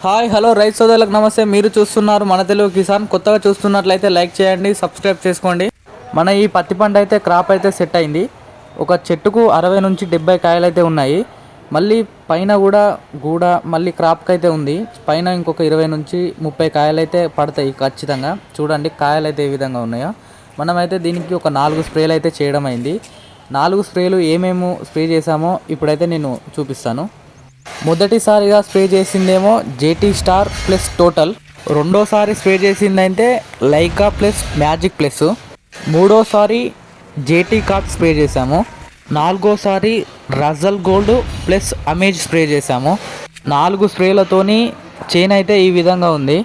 Hi hello రైతు సోదరులకు నమస్తే. మీరు చూస్తున్నారు మన తెలుగు కిసాన్. కొత్తగా చూస్తున్నట్లయితే లైక్ చేయండి, సబ్స్క్రైబ్ చేసుకోండి. మన ఈ పత్తి పంట అయితే క్రాప్ అయితే సెట్ అయింది. ఒక చెట్టుకు 60 నుంచి 70 కాయలు అయితే ఉన్నాయి. మళ్ళీ పైన కూడా మళ్ళీ క్రాప్కి అయితే ఉంది. పైన ఇంకొక 20 నుంచి 30 కాయలు అయితే పడతాయి ఖచ్చితంగా. చూడండి కాయలు అయితే ఏ విధంగా ఉన్నాయో. మనమైతే దీనికి ఒక 4 స్ప్రేలు అయితే చేయడం అయింది. 4 స్ప్రేలు ఏమేమో స్ప్రే చేసామో ఇప్పుడైతే నేను చూపిస్తాను. మొదటిసారిగా స్ప్రే చేసిందేమో జేటీ స్టార్ ప్లస్ టోటల్, రెండోసారి స్ప్రే చేసిందైతే లైకా ప్లస్ మ్యాజిక్ ప్లస్, మూడోసారి జేటీ కార్డ్ స్ప్రే చేసాము, నాలుగోసారి రజల్ గోల్డ్ ప్లస్ అమేజ్ స్ప్రే చేసాము. 4 స్ప్రేలతోని చేను అయితే ఈ విధంగా ఉంది.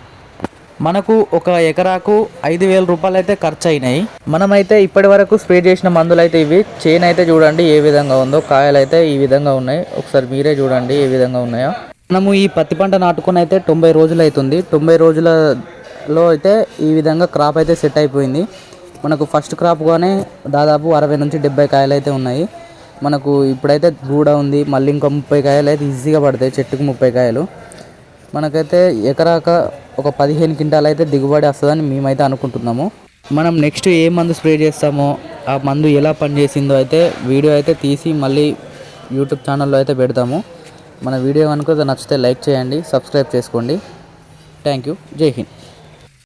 మనకు ఒక ఎకరాకు 5,000 రూపాయలు అయితే ఖర్చు అయినాయి. మనమైతే ఇప్పటి వరకు స్ప్రే చేసిన మందులు అయితే ఇవి. చేను అయితే చూడండి ఏ విధంగా ఉందో, కాయలు అయితే ఈ విధంగా ఉన్నాయి. ఒకసారి మీరే చూడండి ఏ విధంగా ఉన్నాయో. మనము ఈ పత్తి పంట నాటుకుని అయితే 90 రోజులు అవుతుంది. 90 రోజులలో అయితే ఈ విధంగా క్రాప్ అయితే సెట్ అయిపోయింది. మనకు ఫస్ట్ క్రాప్గానే దాదాపు 60 నుంచి 70 కాయలు అయితే ఉన్నాయి. మనకు ఇప్పుడైతే గూడ ఉంది. మళ్ళీ ఇంకా 30 కాయలు అయితే ఈజీగా పడతాయి. చెట్టుకు 30 కాయలు. మనకైతే ఎకరాక ఒక 15 క్వింటాలు అయితే దిగుబడి వస్తుందని మేమైతే అనుకుంటున్నాము. మనం నెక్స్ట్ ఏ మందు స్ప్రే చేస్తామో, ఆ మందు ఎలా పనిచేసిందో అయితే వీడియో అయితే తీసి మళ్ళీ యూట్యూబ్ ఛానల్లో అయితే పెడతాము. మన వీడియో కనుక నచ్చితే లైక్ చేయండి, సబ్స్క్రైబ్ చేసుకోండి. Thank you. జై హింద్.